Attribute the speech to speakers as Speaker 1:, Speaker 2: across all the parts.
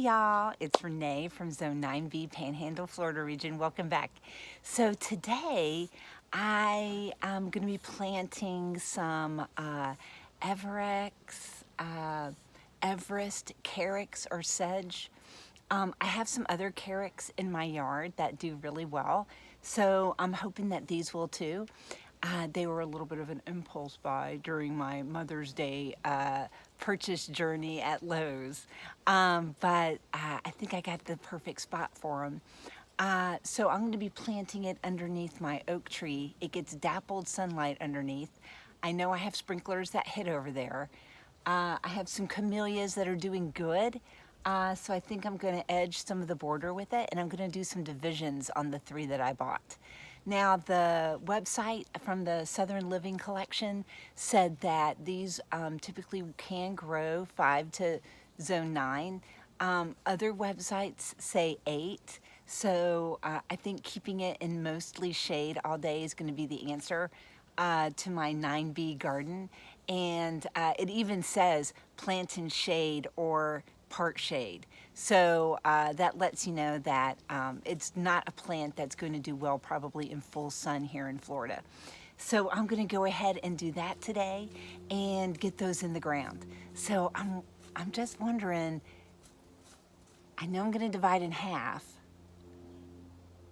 Speaker 1: y'all, it's Renee from Zone 9B, Panhandle, Florida region. Welcome back. So today I am going to be planting some Everest Carex or Sedge. I have some other Carex in my yard that do really well, so I'm hoping that these will too. They were a little bit of an impulse buy during my Mother's Day purchase journey at Lowe's, but I think I got the perfect spot for them. So I'm going to be planting it underneath my oak tree. It gets dappled sunlight underneath. I know I have sprinklers that hit over there. I have some camellias that are doing good. So I think I'm going to edge some of the border with it, and I'm going to do some divisions on the 3 that I bought. Now, the website from the Southern Living Collection said that these typically can grow 5 to zone 9. Other websites say 8. So I think keeping it in mostly shade all day is going to be the answer to my 9B garden. And it even says plant in shade or part shade. So that lets you know that it's not a plant that's going to do well probably in full sun here in Florida. So I'm going to go ahead and do that today and get those in the ground. So I'm just wondering, I know I'm going to divide in half,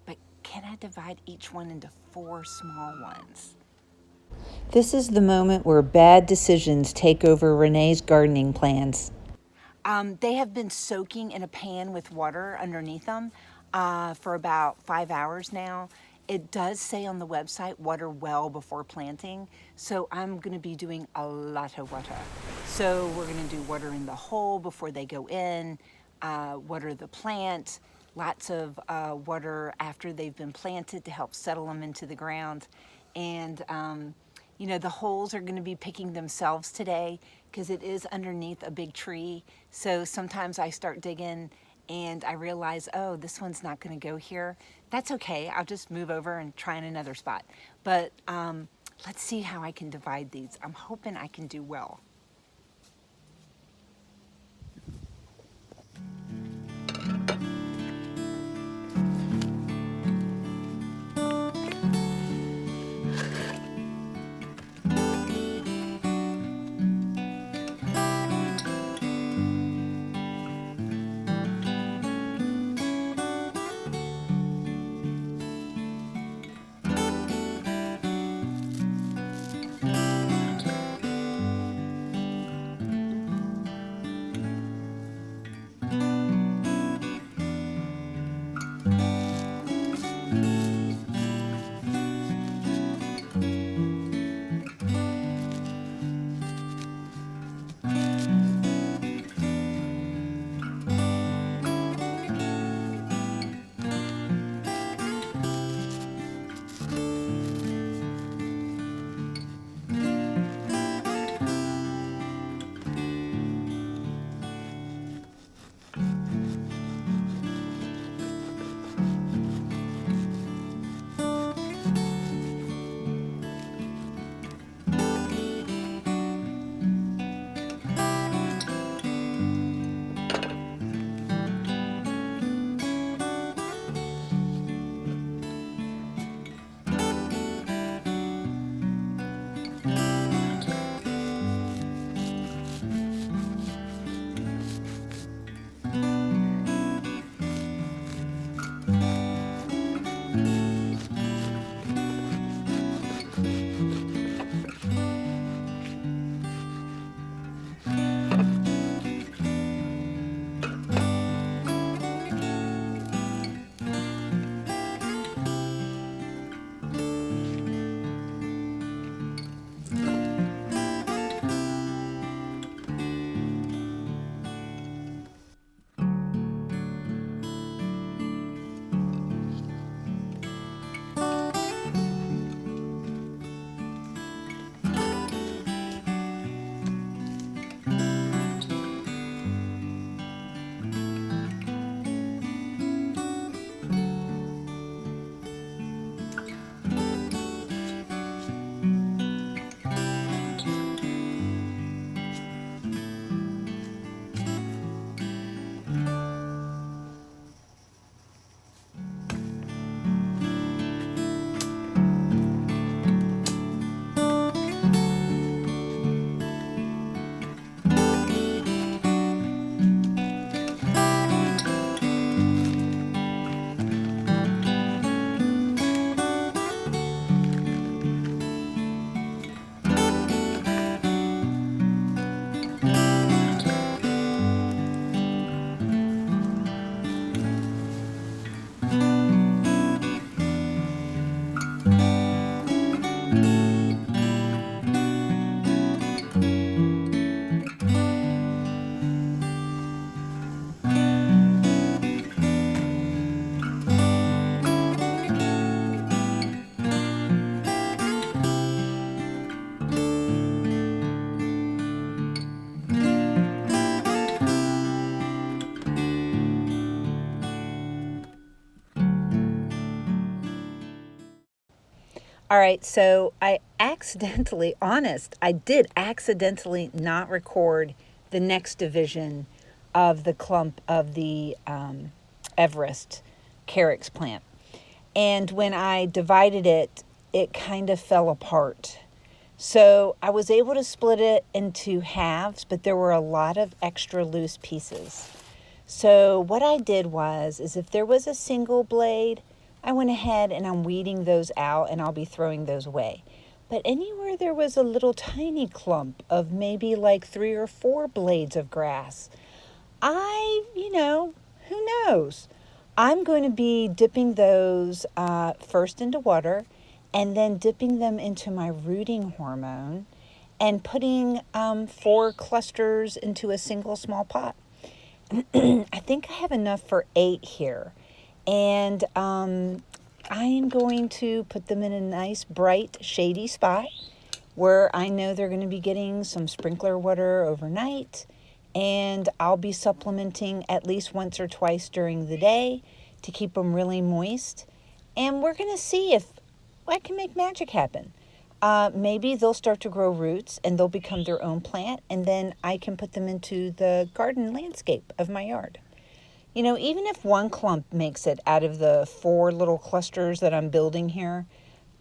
Speaker 1: but can I divide each one into 4 small ones?
Speaker 2: This is the moment where bad decisions take over Renee's gardening plans.
Speaker 1: They have been soaking in a pan with water underneath them for about 5 hours now. It does say on the website, water well before planting. So I'm going to be doing a lot of water. So we're going to do water in the hole before they go in, water the plant, lots of water after they've been planted to help settle them into the ground. And you know, the holes are going to be picking themselves today because it is underneath a big tree. So sometimes I start digging and I realize, oh, this one's not going to go here. That's okay. I'll just move over and try in another spot. But let's see how I can divide these. I'm hoping I can do well.
Speaker 2: All right, so I did accidentally not record the next division of the clump of the Everest Carex plant. And when I divided it, it kind of fell apart. So I was able to split it into halves, but there were a lot of extra loose pieces. So what I did is if there was a single blade, I went ahead and I'm weeding those out and I'll be throwing those away. But anywhere there was a little tiny clump of maybe like 3 or 4 blades of grass, who knows? I'm going to be dipping those first into water and then dipping them into my rooting hormone and putting 4 clusters into a single small pot. I think I have enough for 8 here. And I am going to put them in a nice, bright, shady spot where I know they're going to be getting some sprinkler water overnight. And I'll be supplementing at least once or twice during the day to keep them really moist. And we're going to see if I can make magic happen. Maybe they'll start to grow roots and they'll become their own plant, and then I can put them into the garden landscape of my yard. You know, even if one clump makes it out of the 4 little clusters that I'm building here,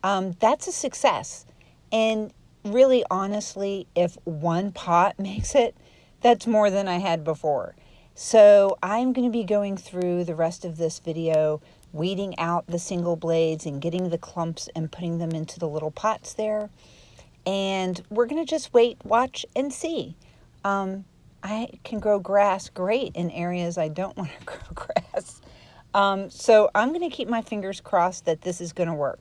Speaker 2: that's a success. And really, honestly, if one pot makes it, that's more than I had before. So I'm going to be going through the rest of this video, weeding out the single blades and getting the clumps and putting them into the little pots there. And we're going to just wait, watch, and see. I can grow grass great in areas I don't want to grow grass. So I'm going to keep my fingers crossed that this is going to work.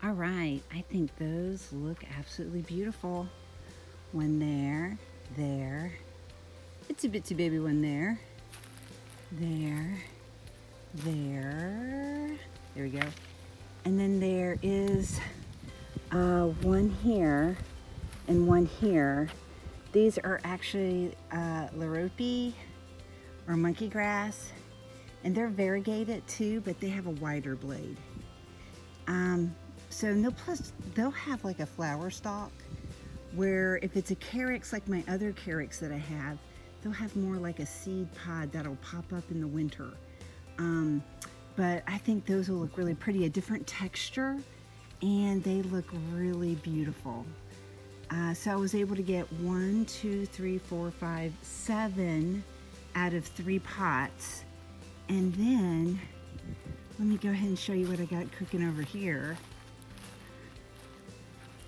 Speaker 2: All right, I think those look absolutely beautiful. One there, itsy bitsy baby one there, there, there we go. And then there is one here and one here. These are actually Larope or monkey grass, and they're variegated too, but they have a wider blade. So no, plus they'll have like a flower stalk, where if it's a carex like my other carex that I have, they'll have more like a seed pod that'll pop up in the winter. But I think those will look really pretty, a different texture, and they look really beautiful. So I was able to get 1, 2, 3, 4, 5, 7 out of 3 pots. And then let me go ahead and show you what I got cooking over here.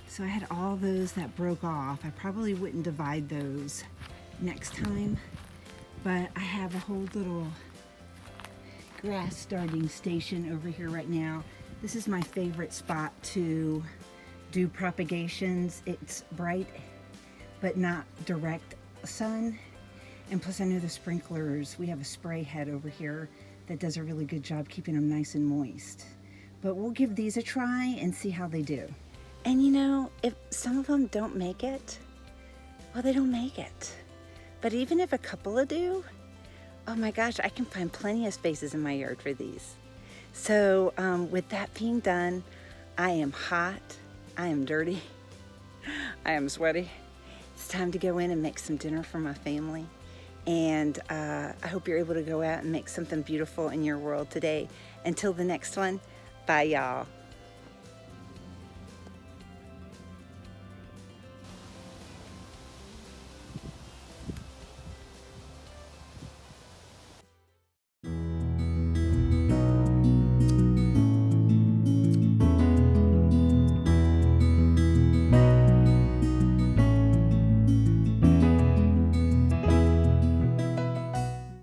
Speaker 2: So I had all those that broke off. I probably wouldn't divide those next time, but I have a whole little grass starting station over here right now. This is my favorite spot to do propagations. It's bright, but not direct sun. And plus I know the sprinklers, we have a spray head over here that does a really good job keeping them nice and moist. But we'll give these a try and see how they do. And you know, if some of them don't make it, well, they don't make it. But even if a couple of do, oh my gosh, I can find plenty of spaces in my yard for these. So with that being done, I am hot, I am dirty, I am sweaty. It's time to go in and make some dinner for my family. And I hope you're able to go out and make something beautiful in your world today. Until the next one, bye y'all.